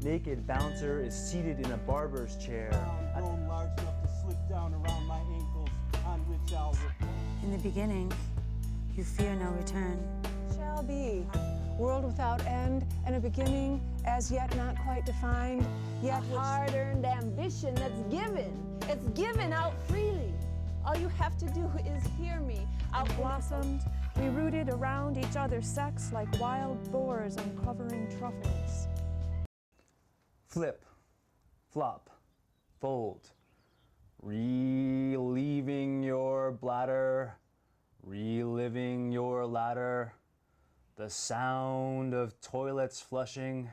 Naked bouncer is seated in a barber's chair. Grown large enough to slip down around my ankles, on which I'll repose. In the beginning, you fear no return. Shall be. World without end, and a beginning as yet not quite defined, yet a hard-earned ambition that's given. It's given out freely. All you have to do is hear me. I've blossomed. We rooted around each other's sex like wild boars uncovering truffles. Flip, flop, fold. Relieving your bladder, reliving your ladder. The sound of toilets flushing,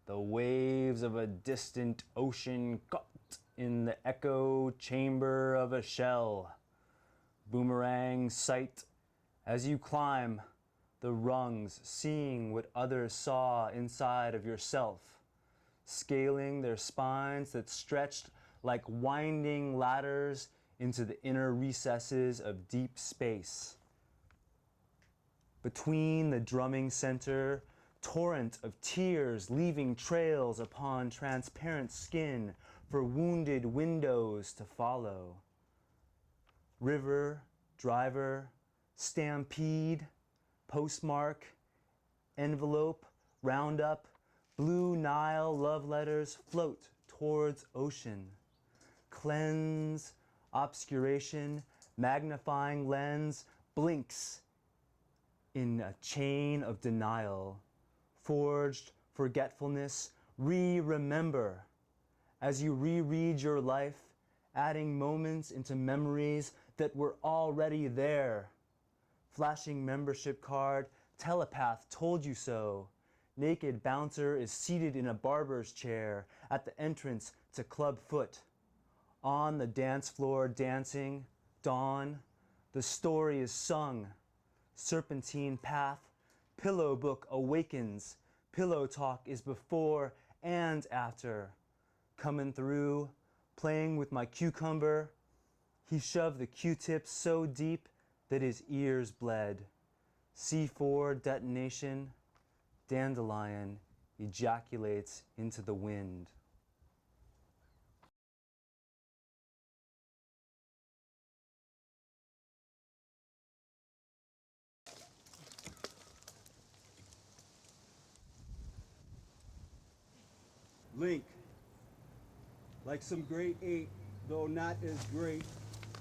the waves of a distant ocean caught in the echo chamber of a shell. Boomerang sight as you climb the rungs, seeing what others saw inside of yourself, scaling their spines that stretched like winding ladders into the inner recesses of deep space. Between the drumming center, torrent of tears leaving trails upon transparent skin for wounded windows to follow. River, driver, stampede, postmark, envelope, roundup, blue Nile love letters float towards ocean. Cleanse, obscuration, magnifying lens blinks in a chain of denial. Forged forgetfulness, remember. As you reread your life, adding moments into memories that were already there. Flashing membership card, telepath told you so. Naked bouncer is seated in a barber's chair at the entrance to Club Foot. On the dance floor dancing, dawn, the story is sung. Serpentine path, pillow book awakens. Pillow talk is before and after. Coming through, playing with my cucumber. He shoved the Q-tips so deep that his ears bled. C4 detonation, dandelion ejaculates into the wind. Link, like some great ape, though not as great,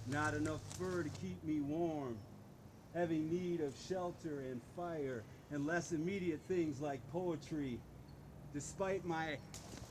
not enough fur to keep me warm, having need of shelter and fire and less immediate things like poetry. Despite my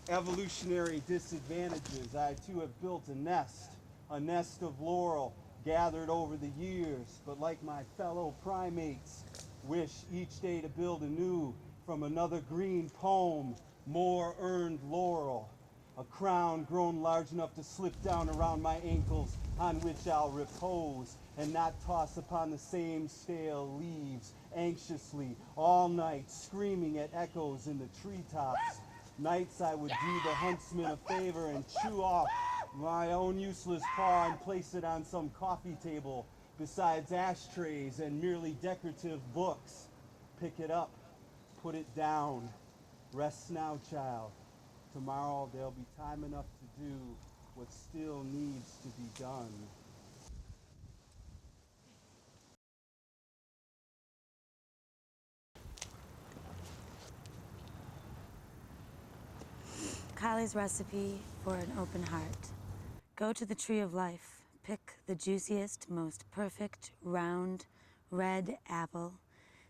evolutionary disadvantages, I too have built a nest of laurel gathered over the years, but like my fellow primates, wish each day to build anew from another green poem, more earned laurel, a crown grown large enough to slip down around my ankles, on which I'll repose and not toss upon the same stale leaves anxiously all night, screaming at echoes in the treetops. Nights I would do the huntsman a favor and chew off my own useless paw and place it on some coffee table besides ashtrays and merely decorative books. Pick it up, put it down. Rest now, child. Tomorrow there'll be time enough to do what still needs to be done. Kali's recipe for an open heart. Go to the tree of life. Pick the juiciest, most perfect, round, red apple.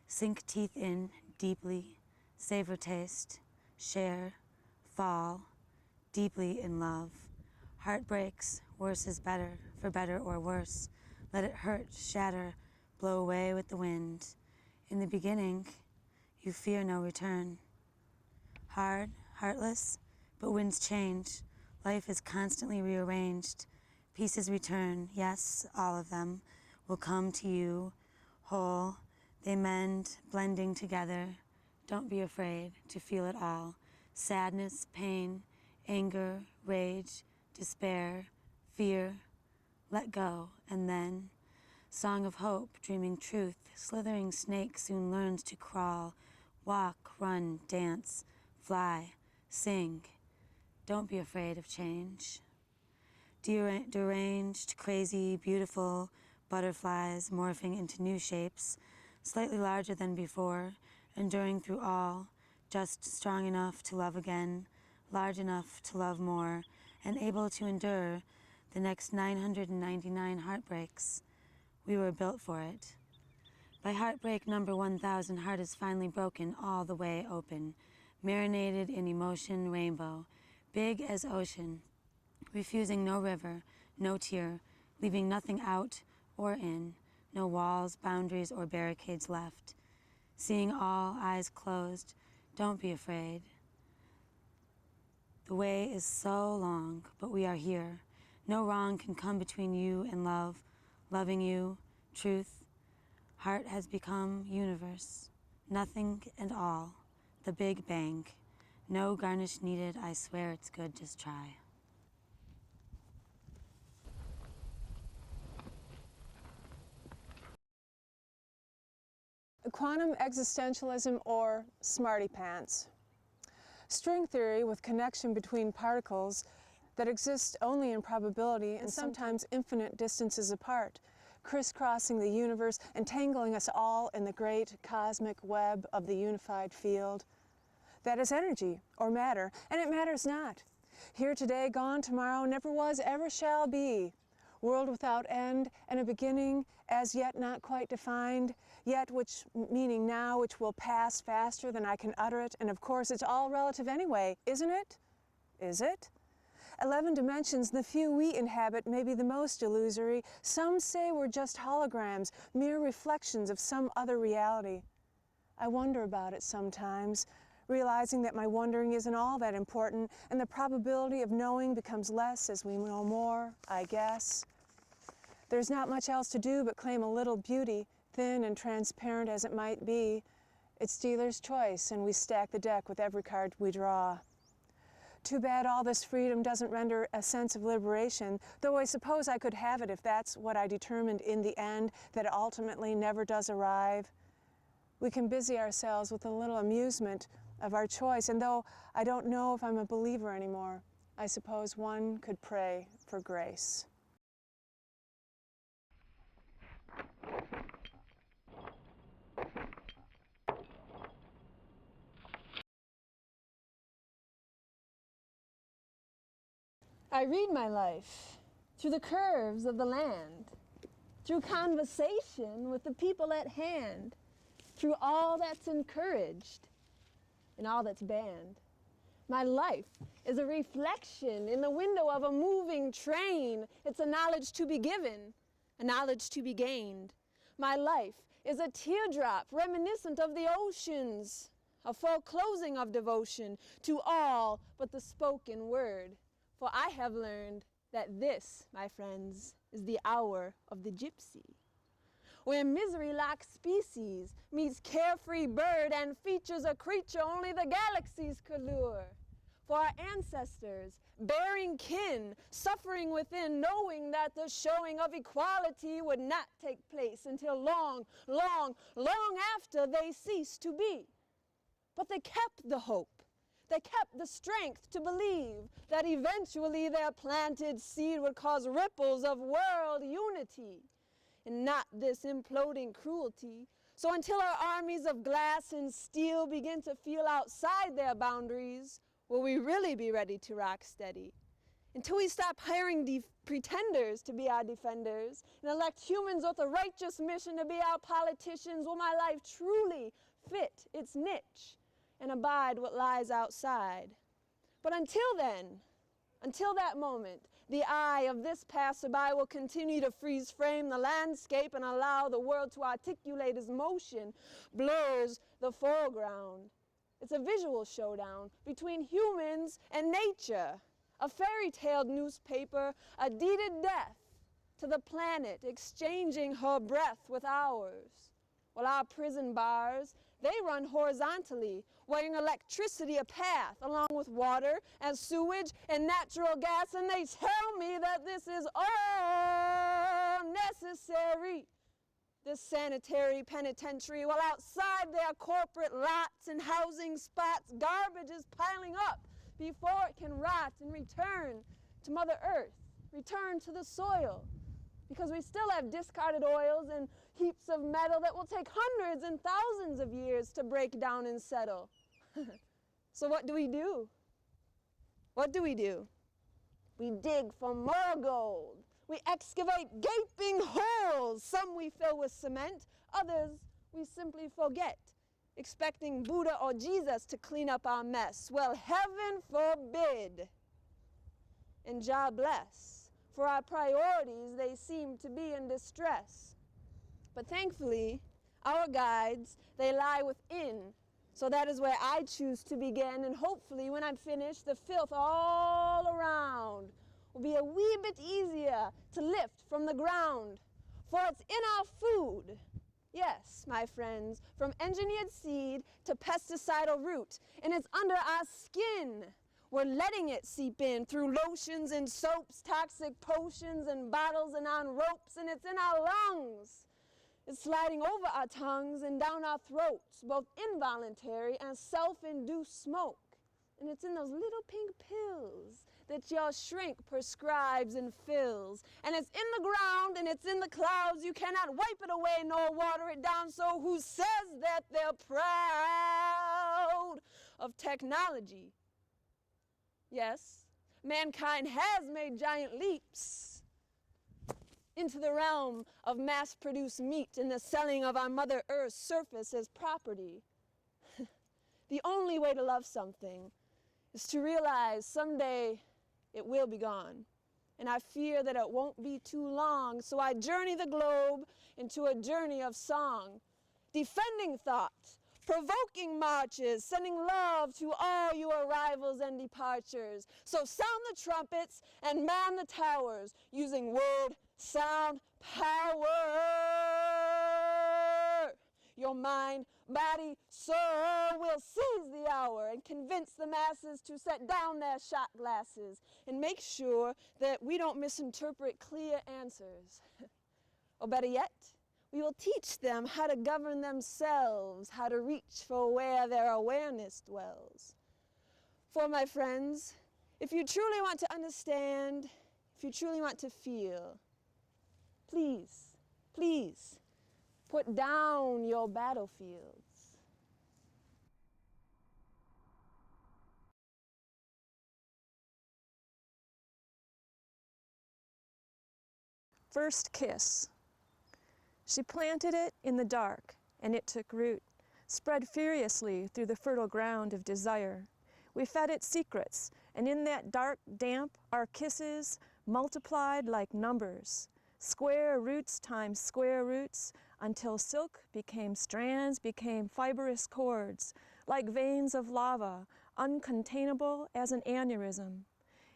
Sink teeth in deeply. Savor taste. Share. Fall. Deeply in love. Heartbreaks. Worse is better, for better or worse. Let it hurt, shatter, blow away with the wind. In the beginning, you fear no return. Hard, heartless, but winds change. Life is constantly rearranged. Pieces return, yes, all of them, will come to you, whole. They mend, blending together. Don't be afraid to feel it all. Sadness, pain, anger, rage, despair, fear. Let go, and then, song of hope, dreaming truth. Slithering snake soon learns to crawl. Walk, run, dance, fly. Sing. Don't be afraid of change. Deranged, crazy, beautiful butterflies morphing into new shapes, slightly larger than before, enduring through all, just strong enough to love again, large enough to love more, and able to endure the next 999 heartbreaks. We were built for it. By heartbreak number 1000, heart is finally broken all the way open, marinated in emotion rainbow, big as ocean, refusing no river, no tear, leaving nothing out or in, no walls, boundaries, or barricades left. Seeing all, eyes closed, don't be afraid. The way is so long, but we are here. No wrong can come between you and love, loving you, truth. Heart has become universe, nothing and all, the Big Bang. No garnish needed, I swear it's good, just try. Quantum existentialism, or smarty pants. String theory with connection between particles that exist only in probability and sometimes infinite distances apart, crisscrossing the universe, entangling us all in the great cosmic web of the unified field. That is energy, or matter, and it matters not. Here today, gone tomorrow, never was, ever shall be. World without end, and a beginning as yet not quite defined, yet which, meaning now, which will pass faster than I can utter it, and of course it's all relative anyway, isn't it? Is it? 11 dimensions, the few we inhabit, may be the most illusory. Some say we're just holograms, mere reflections of some other reality. I wonder about it sometimes, realizing that my wondering isn't all that important, and the probability of knowing becomes less as we know more, I guess. There's not much else to do but claim a little beauty, thin and transparent as it might be. It's dealer's choice, and we stack the deck with every card we draw. Too bad all this freedom doesn't render a sense of liberation, though I suppose I could have it if that's what I determined in the end, that it ultimately never does arrive. We can busy ourselves with a little amusement of our choice, and though I don't know if I'm a believer anymore, I suppose one could pray for grace. I read my life through the curves of the land, through conversation with the people at hand, through all that's encouraged and all that's banned. My life is a reflection in the window of a moving train. It's a knowledge to be given, a knowledge to be gained. My life is a teardrop reminiscent of the oceans, a full closing of devotion to all but the spoken word. For I have learned that this, my friends, is the hour of the gypsy, where misery-like species meets carefree bird and features a creature only the galaxies could lure. For our ancestors, bearing kin, suffering within, knowing that the showing of equality would not take place until long, long, long after they ceased to be. But they kept the hope. They kept the strength to believe that eventually their planted seed would cause ripples of world unity, and not this imploding cruelty. So until our armies of glass and steel begin to feel outside their boundaries, will we really be ready to rock steady? Until we stop hiring pretenders to be our defenders and elect humans with a righteous mission to be our politicians, will my life truly fit its niche and abide what lies outside? But until then, until that moment, the eye of this passerby will continue to freeze frame the landscape and allow the world to articulate as motion blurs the foreground. It's a visual showdown between humans and nature, a fairy-tale newspaper, a deeded death to the planet, exchanging her breath with ours. While our prison bars, they run horizontally, weighing electricity a path along with water and sewage and natural gas, and they tell me that this is all necessary. This sanitary penitentiary, while outside their corporate lots and housing spots, garbage is piling up before it can rot and return to Mother Earth, return to the soil. Because we still have discarded oils and heaps of metal that will take hundreds and thousands of years to break down and settle. So what do we do? What do? We dig for more gold. We excavate gaping holes. Some we fill with cement, others we simply forget, expecting Buddha or Jesus to clean up our mess. Well, heaven forbid. And Jah bless. For our priorities, they seem to be in distress. But thankfully, our guides, they lie within. So that is where I choose to begin, and hopefully when I'm finished, the filth all around will be a wee bit easier to lift from the ground. For it's in our food. Yes, my friends, from engineered seed to pesticidal root, and it's under our skin. We're letting it seep in through lotions and soaps, toxic potions and bottles and on ropes, and it's in our lungs. It's sliding over our tongues and down our throats, both involuntary and self-induced smoke. And it's in those little pink pills that your shrink prescribes and fills. And it's in the ground and it's in the clouds. You cannot wipe it away nor water it down. So who says that they're proud of technology? Yes, mankind has made giant leaps into the realm of mass-produced meat and the selling of our Mother Earth's surface as property. The only way to love something is to realize someday it will be gone. And I fear that it won't be too long, so I journey the globe into a journey of song, defending thought, provoking marches, sending love to all your arrivals and departures. So sound the trumpets and man the towers, using word, sound, power. Your mind, body, soul will seize the hour and convince the masses to set down their shot glasses and make sure that we don't misinterpret clear answers. Or better yet, we will teach them how to govern themselves, how to reach for where their awareness dwells. For my friends, if you truly want to understand, if you truly want to feel, please, please, put down your battlefields. First kiss. She planted it in the dark, and it took root, spread furiously through the fertile ground of desire. We fed it secrets, and in that dark damp, our kisses multiplied like numbers. Square roots times square roots, until silk became strands, became fibrous cords, like veins of lava, uncontainable as an aneurysm.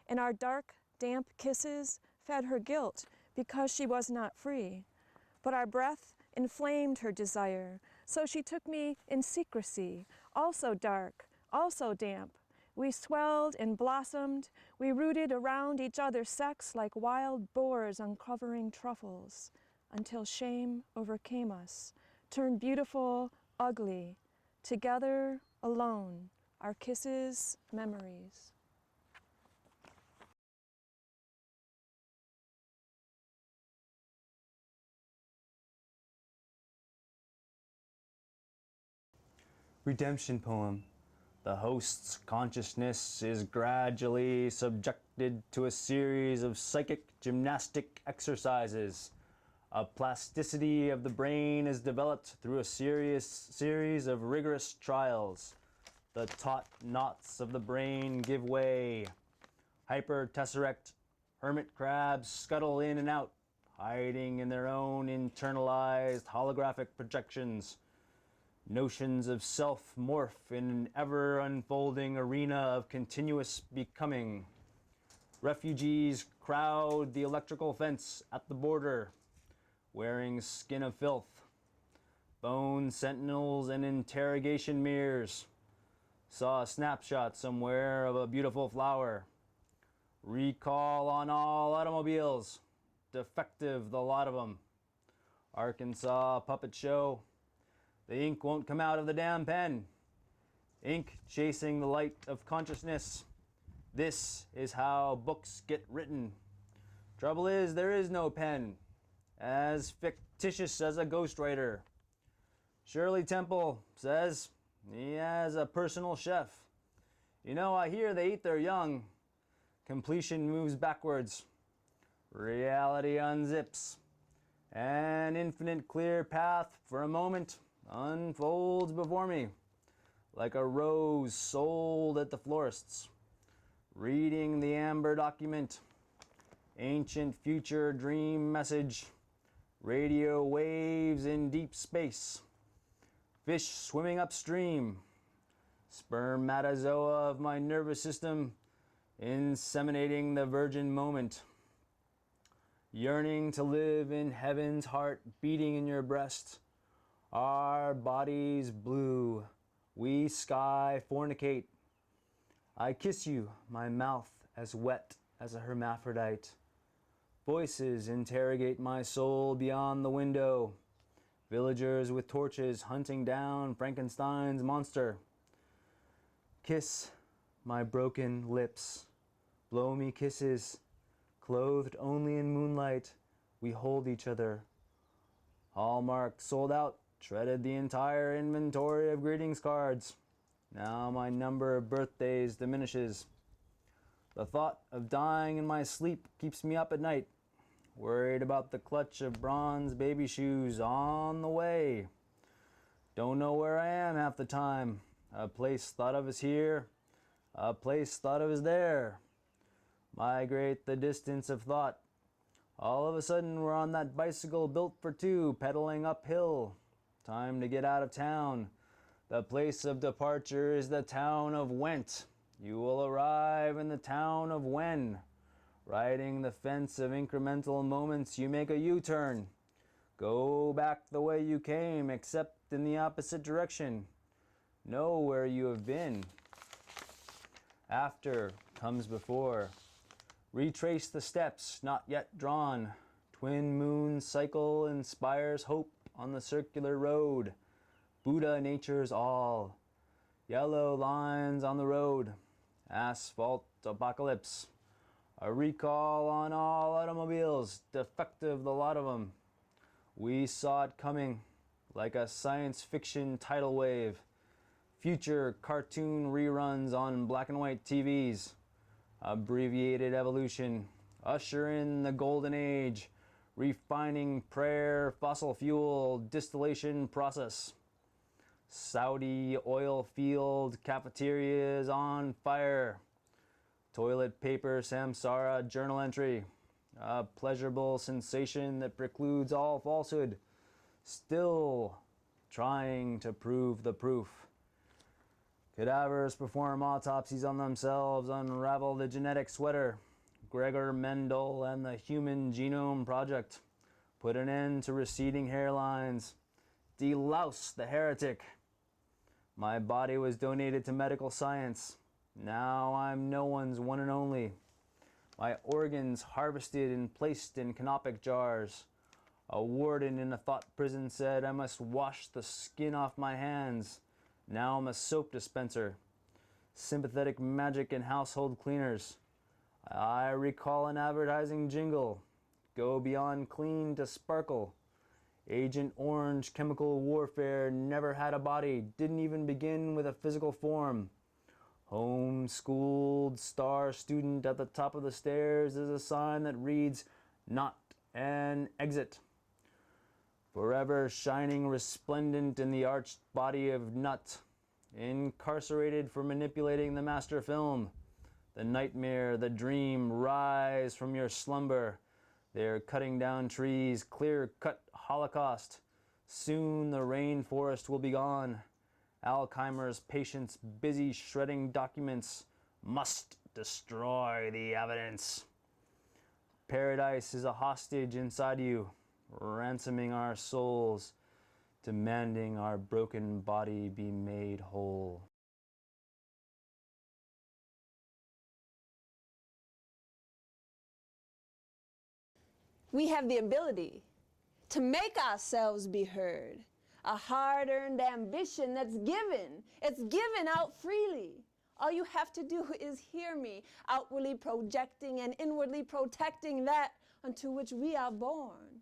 And our dark, damp kisses fed her guilt because she was not free. But our breath inflamed her desire, so she took me in secrecy, also dark, also damp. We swelled and blossomed, we rooted around each other's sex like wild boars uncovering truffles, until shame overcame us, turned beautiful, ugly, together, alone, our kisses, memories. Redemption poem. The host's consciousness is gradually subjected to a series of psychic gymnastic exercises. A plasticity of the brain is developed through a series of rigorous trials. The taut knots of the brain give way. Hypertesseract hermit crabs scuttle in and out, hiding in their own internalized holographic projections. Notions of self morph in an ever-unfolding arena of continuous becoming. Refugees crowd the electrical fence at the border, wearing skin of filth. Bone sentinels and interrogation mirrors. Saw a snapshot somewhere of a beautiful flower. Recall on all automobiles. Defective, the lot of them. Arkansas puppet show. The ink won't come out of the damn pen. Ink chasing the light of consciousness. This is how books get written. Trouble is, there is no pen, as fictitious as a ghostwriter. Shirley Temple says he has a personal chef. You know, I hear they eat their young. Completion moves backwards. Reality unzips. An infinite clear path for a moment unfolds before me, like a rose sold at the florist's. Reading the amber document, ancient future dream message, radio waves in deep space, fish swimming upstream, spermatozoa of my nervous system inseminating the virgin moment, yearning to live in heaven's heart beating in your breast, our bodies blue, we sky fornicate. I kiss you, my mouth as wet as a hermaphrodite. Voices interrogate my soul beyond the window. Villagers with torches hunting down Frankenstein's monster. Kiss my broken lips. Blow me kisses. Clothed only in moonlight, we hold each other. Hallmark sold out, shredded the entire inventory of greetings cards. Now my number of birthdays diminishes. The thought of dying in my sleep keeps me up at night, worried about the clutch of bronze baby shoes on the way. Don't know where I am half the time. A place thought of as here, a place thought of as there. Migrate the distance of thought. All of a sudden we're on that bicycle built for two, pedaling uphill. Time to get out of town. The place of departure is the town of Went. You will arrive in the town of When. Riding the fence of incremental moments, you make a U-turn. Go back the way you came, except in the opposite direction. Know where you have been. After comes before. Retrace the steps not yet drawn. Twin moon cycle inspires hope on the circular road. Buddha nature's all. Yellow lines on the road. Asphalt apocalypse. A recall on all automobiles. Defective the lot of them. We saw it coming like a science fiction tidal wave. Future cartoon reruns on black and white TVs. Abbreviated evolution. Usher in the golden age. Refining prayer fossil fuel distillation process. Saudi oil field cafeterias on fire. Toilet paper samsara journal entry. A pleasurable sensation that precludes all falsehood. Still trying to prove the proof. Cadavers perform autopsies on themselves, unravel the genetic sweater. Gregor Mendel and the Human Genome Project. Put an end to receding hairlines. Delouse the heretic. My body was donated to medical science. Now I'm no one's one and only. My organs harvested and placed in canopic jars. A warden in a thought prison said I must wash the skin off my hands. Now I'm a soap dispenser. Sympathetic magic in household cleaners. I recall an advertising jingle. Go beyond clean to sparkle. Agent Orange chemical warfare never had a body, didn't even begin with a physical form. Homeschooled star student at the top of the stairs is a sign that reads, not an exit. Forever shining resplendent in the arched body of Nut. Incarcerated for manipulating the master film. The nightmare, the dream, rise from your slumber. They're cutting down trees, clear-cut holocaust. Soon the rainforest will be gone. Alzheimer's patients busy shredding documents must destroy the evidence. Paradise is a hostage inside you, ransoming our souls, demanding our broken body be made whole. We have the ability to make ourselves be heard. A hard-earned ambition that's given. It's given out freely. All you have to do is hear me, outwardly projecting and inwardly protecting that unto which we are born.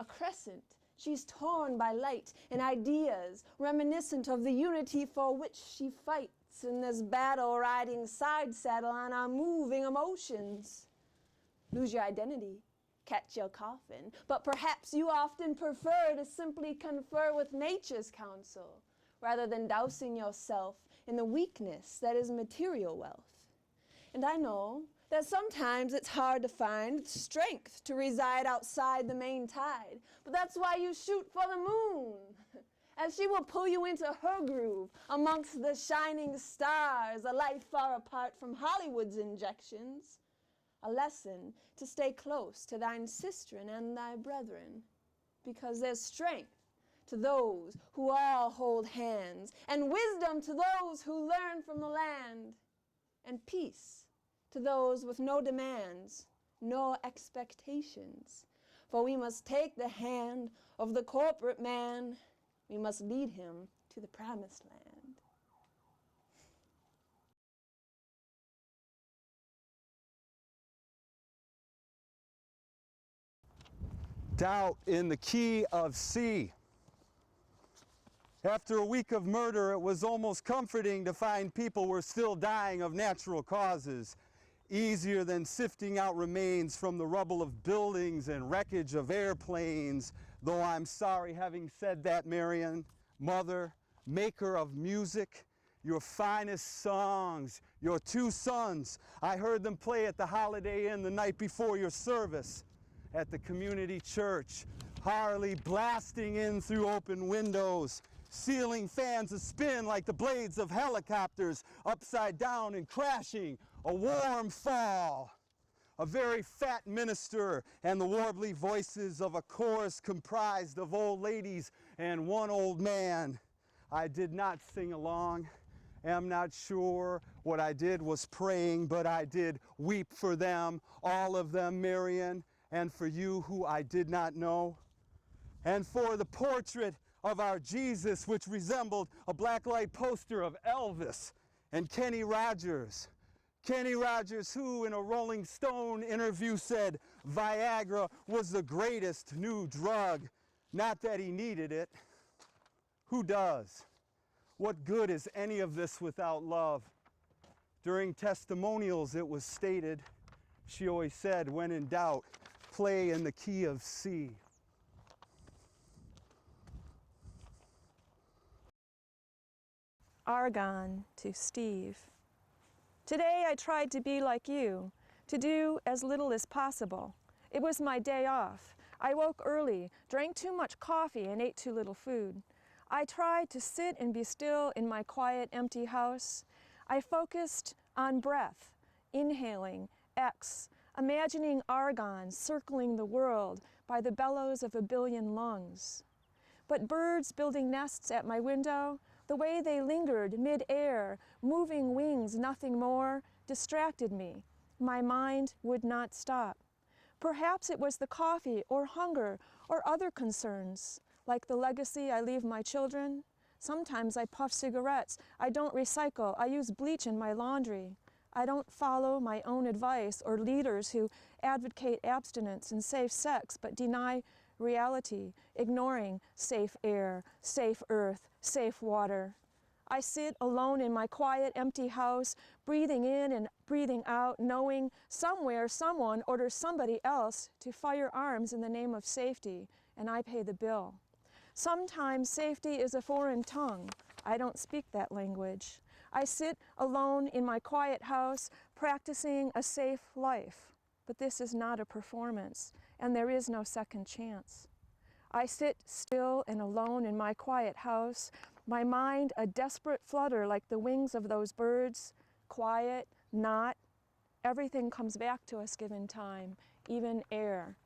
A crescent, she's torn by light and ideas, reminiscent of the unity for which she fights in this battle riding side saddle on our moving emotions. Lose your identity, catch your coffin, but perhaps you often prefer to simply confer with nature's counsel, rather than dousing yourself in the weakness that is material wealth. And I know that sometimes it's hard to find strength to reside outside the main tide, but that's why you shoot for the moon, as she will pull you into her groove amongst the shining stars, a life far apart from Hollywood's injections. A lesson to stay close to thine sistren and thy brethren, because there's strength to those who all hold hands, and wisdom to those who learn from the land, and peace to those with no demands, no expectations. For we must take the hand of the corporate man, we must lead him to the promised land. Doubt in the key of C. After a week of murder, it was almost comforting to find people were still dying of natural causes, easier than sifting out remains from the rubble of buildings and wreckage of airplanes. Though I'm sorry having said that, Marion, mother, maker of music, your finest songs, your 2 sons, I heard them play at the Holiday Inn the night before your service. At the community church, Harley blasting in through open windows, ceiling fans a-spin like the blades of helicopters, upside down and crashing, a warm fall. A very fat minister and the warbly voices of a chorus comprised of old ladies and 1 old man. I did not sing along, am not sure what I did was praying, but I did weep for them, all of them, Marion, and for you who I did not know, and for the portrait of our Jesus, which resembled a blacklight poster of Elvis and Kenny Rogers. Kenny Rogers, who in a Rolling Stone interview said Viagra was the greatest new drug, not that he needed it. Who does? What good is any of this without love? During testimonials it was stated, she always said, when in doubt, play in the key of C. Argonne to Steve. Today I tried to be like you, to do as little as possible. It was my day off. I woke early, drank too much coffee, and ate too little food. I tried to sit and be still in my quiet, empty house. I focused on breath, inhaling, X, imagining argon circling the world by the bellows of 1 billion lungs. But birds building nests at my window, the way they lingered mid-air, moving wings, nothing more, distracted me. My mind would not stop. Perhaps it was the coffee or hunger or other concerns, like the legacy I leave my children. Sometimes I puff cigarettes. I don't recycle. I use bleach in my laundry. I don't follow my own advice or leaders who advocate abstinence and safe sex but deny reality, ignoring safe air, safe earth, safe water. I sit alone in my quiet, empty house, breathing in and breathing out, knowing somewhere someone orders somebody else to fire arms in the name of safety, and I pay the bill. Sometimes safety is a foreign tongue. I don't speak that language. I sit alone in my quiet house, practicing a safe life. But this is not a performance, and there is no second chance. I sit still and alone in my quiet house, my mind a desperate flutter like the wings of those birds, quiet, not. Everything comes back to us given time, even air.